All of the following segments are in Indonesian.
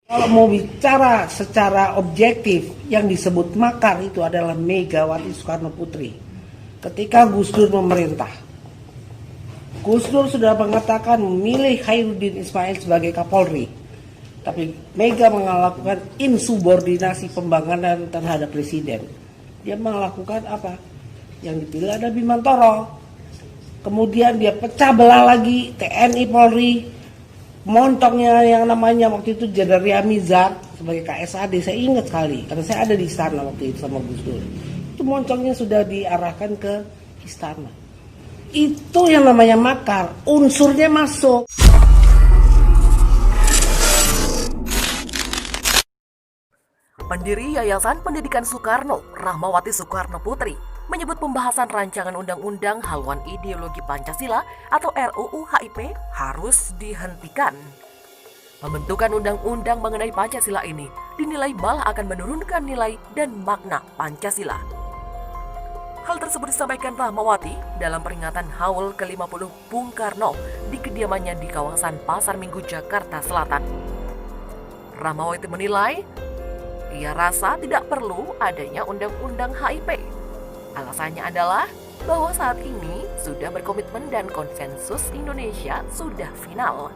Kalau mau bicara secara objektif, yang disebut makar itu adalah Megawati Soekarno Putri. Ketika Gus Dur memerintah, Gus Dur sudah mengatakan memilih Khairuddin Ismail sebagai Kapolri. Tapi Mega melakukan insubordinasi pembangunan terhadap presiden. Dia melakukan apa? Yang dipilih ada Bimantoro. Kemudian dia pecah belah lagi TNI Polri. Montongnya yang namanya waktu itu Jenderal Mizar sebagai KSAD, saya ingat sekali karena saya ada di istana waktu itu sama Gus Dur. Itu moncongnya sudah diarahkan ke istana. Itu yang namanya makar, unsurnya masuk. Pendiri Yayasan Pendidikan Soekarno, Rahmawati Soekarno Putri, menyebut pembahasan rancangan undang-undang haluan ideologi Pancasila atau RUU HIP harus dihentikan. Pembentukan undang-undang mengenai Pancasila ini dinilai malah akan menurunkan nilai dan makna Pancasila. Hal tersebut disampaikan Rahmawati dalam peringatan Haul ke-50 Bung Karno di kediamannya di kawasan Pasar Minggu, Jakarta Selatan. Rahmawati menilai, ia rasa tidak perlu adanya undang-undang HIP. Alasannya adalah bahwa saat ini sudah berkomitmen dan konsensus Indonesia sudah final.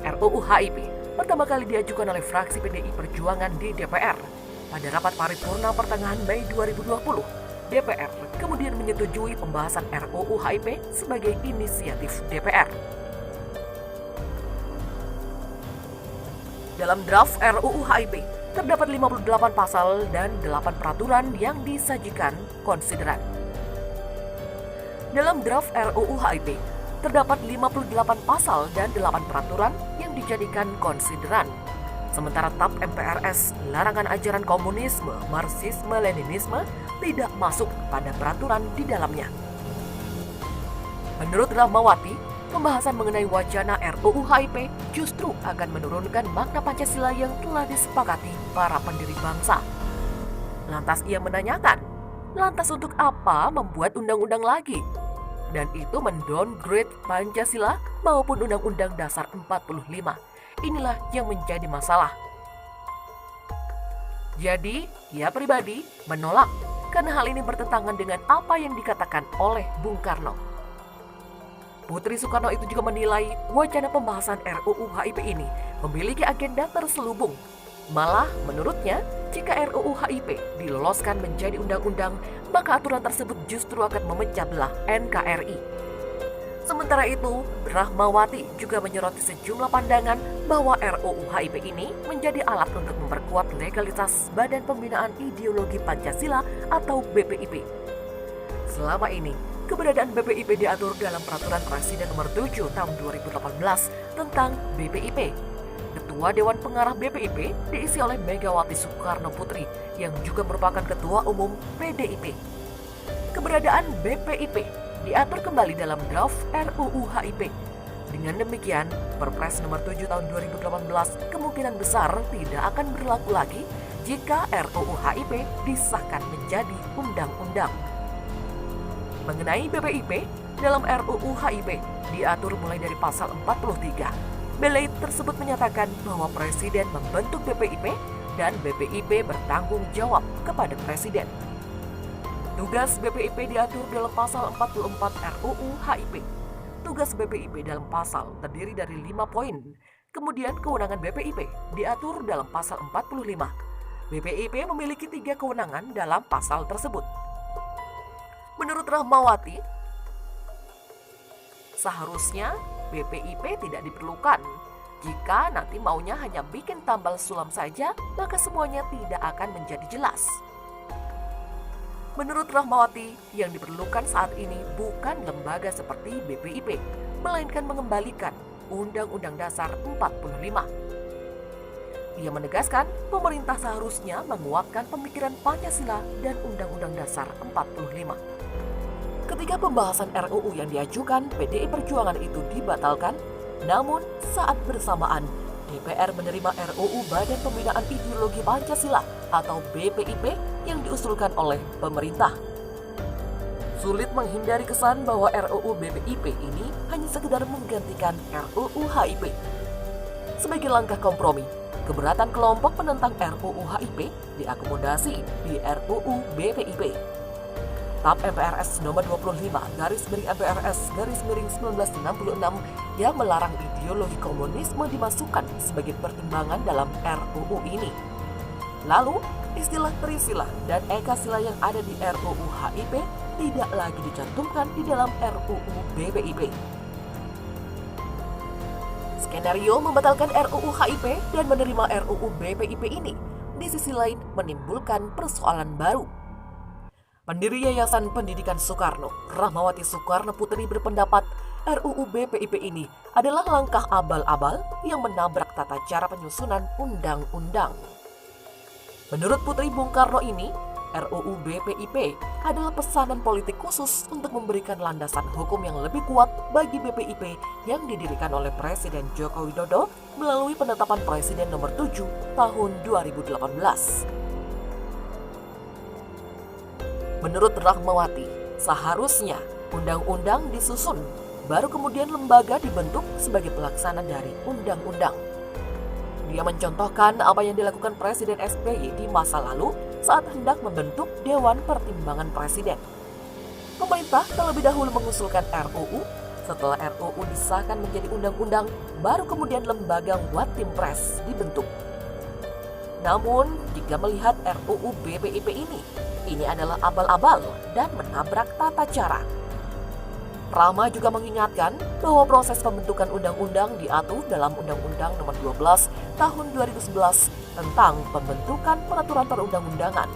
RUU HIP pertama kali diajukan oleh fraksi PDI Perjuangan di DPR. Pada rapat paripurna pertengahan Mei 2020, DPR kemudian menyetujui pembahasan RUU HIP sebagai inisiatif DPR. Dalam draft RUU HIP, terdapat 58 pasal dan 8 peraturan yang disajikan konsideran. Dalam draft RUU HIP, terdapat 58 pasal dan 8 peraturan yang dijadikan konsideran. Sementara TAP MPRS, larangan ajaran komunisme, marxisme, leninisme, tidak masuk pada peraturan di dalamnya. Menurut Rahmawati, pembahasan mengenai wacana RUU HIP justru akan menurunkan makna Pancasila yang telah disepakati para pendiri bangsa. Lantas ia menanyakan, lantas untuk apa membuat undang-undang lagi? Dan itu mendowngrade Pancasila maupun Undang-Undang Dasar 45. Inilah yang menjadi masalah. Jadi, ia pribadi menolak karena hal ini bertentangan dengan apa yang dikatakan oleh Bung Karno. Putri Soekarno itu juga menilai wacana pembahasan RUU HIP ini memiliki agenda terselubung. Malah menurutnya, jika RUU HIP diloloskan menjadi undang-undang, maka aturan tersebut justru akan memecah belah NKRI. Sementara itu, Rahmawati juga menyoroti sejumlah pandangan bahwa RUU HIP ini menjadi alat untuk memperkuat legalitas Badan Pembinaan Ideologi Pancasila atau BPIP. Selama ini, keberadaan BPIP diatur dalam Peraturan Presiden Nomor 7 Tahun 2018 tentang BPIP. Ketua Dewan Pengarah BPIP diisi oleh Megawati Soekarno Putri yang juga merupakan Ketua Umum PDIP. Keberadaan BPIP diatur kembali dalam draft RUU HIP. Dengan demikian, Perpres Nomor 7 Tahun 2018 kemungkinan besar tidak akan berlaku lagi jika RUU HIP disahkan menjadi undang-undang. Mengenai BPIP, dalam RUU HIP diatur mulai dari pasal 43. Belait tersebut menyatakan bahwa Presiden membentuk BPIP dan BPIP bertanggung jawab kepada Presiden. Tugas BPIP diatur dalam pasal 44 RUU HIP. Tugas BPIP dalam pasal terdiri dari 5 poin. Kemudian kewenangan BPIP diatur dalam pasal 45. BPIP memiliki 3 kewenangan dalam pasal tersebut. Menurut Rahmawati, seharusnya BPIP tidak diperlukan. Jika nanti maunya hanya bikin tambal sulam saja, maka semuanya tidak akan menjadi jelas. Menurut Rahmawati, yang diperlukan saat ini bukan lembaga seperti BPIP, melainkan mengembalikan Undang-Undang Dasar 45. Ia menegaskan pemerintah seharusnya menguatkan pemikiran Pancasila dan Undang-Undang Dasar 45. Ketika pembahasan RUU yang diajukan PDI Perjuangan itu dibatalkan, namun saat bersamaan DPR menerima RUU Badan Pembinaan Ideologi Pancasila atau BPIP yang diusulkan oleh pemerintah. Sulit menghindari kesan bahwa RUU BPIP ini hanya sekedar menggantikan RUU HIP. Sebagai langkah kompromi, keberatan kelompok penentang RUU HIP diakomodasi di RUU BPIP. TAP MPRS nomor 25 /MPRS/1966 yang melarang ideologi komunisme dimasukkan sebagai pertimbangan dalam RUU ini. Lalu, istilah Trisila dan Ekasila yang ada di RUU HIP tidak lagi dicantumkan di dalam RUU BPIP. Skenario membatalkan RUU HIP dan menerima RUU BPIP ini di sisi lain menimbulkan persoalan baru. Pendiri Yayasan Pendidikan Soekarno, Rahmawati Soekarno Putri berpendapat RUU BPIP ini adalah langkah abal-abal yang menabrak tata cara penyusunan undang-undang. Menurut Putri Bung Karno ini, RUU BPIP adalah pesanan politik khusus untuk memberikan landasan hukum yang lebih kuat bagi BPIP yang didirikan oleh Presiden Joko Widodo melalui penetapan Presiden nomor 7 tahun 2018. Menurut Rahmawati, seharusnya undang-undang disusun, baru kemudian lembaga dibentuk sebagai pelaksana dari undang-undang. Dia mencontohkan apa yang dilakukan Presiden SBY di masa lalu saat hendak membentuk Dewan Pertimbangan Presiden. Pemerintah terlebih dahulu mengusulkan RUU, setelah RUU disahkan menjadi undang-undang, baru kemudian lembaga Watimpres dibentuk. Namun, jika melihat RUU BPIP ini adalah abal-abal dan menabrak tata cara. Rama juga mengingatkan bahwa proses pembentukan undang-undang diatur dalam Undang-Undang Nomor 12 Tahun 2011 tentang pembentukan peraturan perundang-undangan.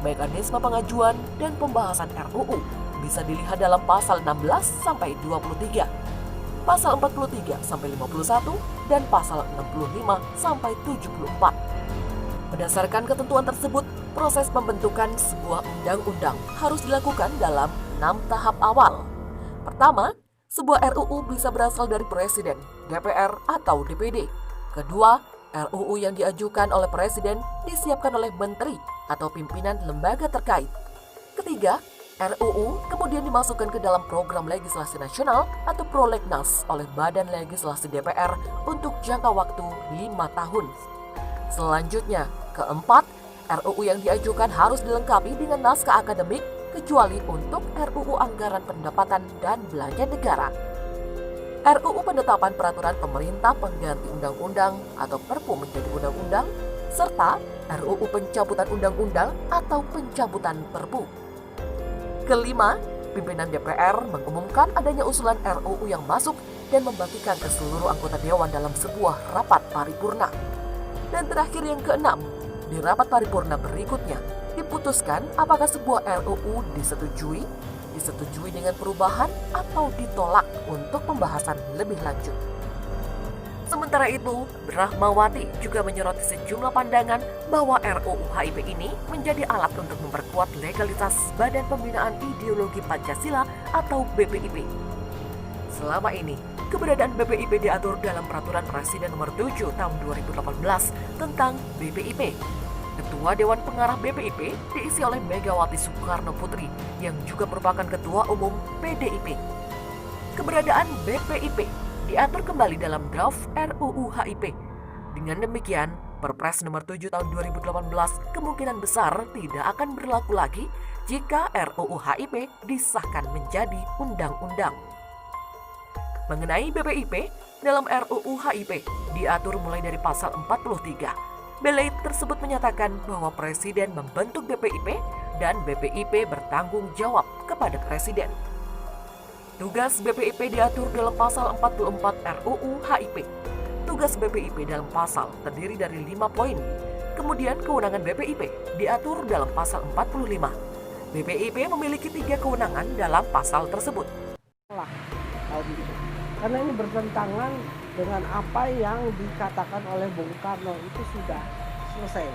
Mekanisme pengajuan dan pembahasan RUU bisa dilihat dalam pasal 16 sampai 23, pasal 43 sampai 51 dan pasal 65 sampai 74. Berdasarkan ketentuan tersebut, proses pembentukan sebuah undang-undang harus dilakukan dalam 6 tahap awal. Pertama, sebuah RUU bisa berasal dari Presiden, DPR, atau DPD. Kedua, RUU yang diajukan oleh Presiden disiapkan oleh Menteri atau pimpinan lembaga terkait. Ketiga, RUU kemudian dimasukkan ke dalam program legislasi nasional atau prolegnas oleh Badan Legislasi DPR untuk jangka waktu 5 tahun. Selanjutnya, keempat, RUU yang diajukan harus dilengkapi dengan naskah akademik kecuali untuk RUU Anggaran Pendapatan dan Belanja Negara, RUU Penetapan Peraturan Pemerintah Pengganti Undang-Undang atau Perpu menjadi Undang-Undang, serta RUU Pencabutan Undang-Undang atau Pencabutan Perpu. Kelima, pimpinan DPR mengumumkan adanya usulan RUU yang masuk dan membagikan ke seluruh anggota Dewan dalam sebuah rapat paripurna. Dan terakhir yang keenam, di rapat paripurna berikutnya diputuskan apakah sebuah RUU disetujui dengan perubahan atau ditolak untuk pembahasan lebih lanjut. Sementara itu, Rahmawati juga menyoroti sejumlah pandangan bahwa RUU HIP ini menjadi alat untuk memperkuat legalitas Badan Pembinaan Ideologi Pancasila atau BPIP. Selama ini, keberadaan BPIP diatur dalam Peraturan Presiden Nomor 7 Tahun 2018 tentang BPIP. Ketua Dewan Pengarah BPIP diisi oleh Megawati Soekarno Putri yang juga merupakan Ketua Umum PDIP. Keberadaan BPIP diatur kembali dalam draft RUU HIP. Dengan demikian, Perpres Nomor 7 Tahun 2018 kemungkinan besar tidak akan berlaku lagi jika RUU HIP disahkan menjadi undang-undang. Mengenai BPIP, dalam RUU HIP diatur mulai dari pasal 43. Belait tersebut menyatakan bahwa Presiden membentuk BPIP dan BPIP bertanggung jawab kepada Presiden. Tugas BPIP diatur dalam pasal 44 RUU HIP. Tugas BPIP dalam pasal terdiri dari 5 poin. Kemudian kewenangan BPIP diatur dalam pasal 45. BPIP memiliki 3 kewenangan dalam pasal tersebut. Karena ini bertentangan dengan apa yang dikatakan oleh Bung Karno, itu sudah selesai.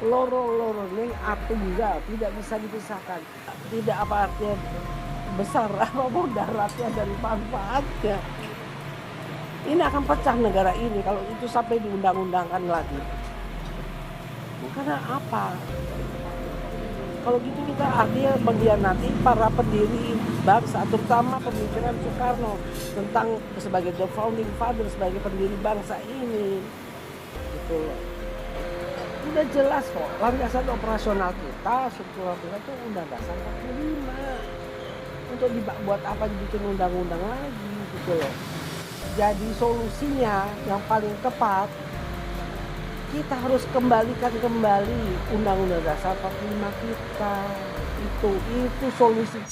Loro-loro ini tunggal, tidak bisa dipisahkan. Tidak apa artinya besar apapun daratnya dari manfaatnya. Ini akan pecah negara ini kalau itu sampai diundang-undangkan lagi. Karena apa? Kalau gitu kita artinya mengkhianati para pendiri bangsa, terutama pemikiran Soekarno tentang sebagai the founding father, sebagai pendiri bangsa ini. gitu loh. Udah jelas kok, landasan operasional kita, struktural kita itu Undang Dasar 45. Untuk buat apa dibikin undang-undang lagi gitu loh. Jadi solusinya yang paling tepat, kita harus kembalikan kembali Undang-Undang Dasar 45 kita. Itu solusi.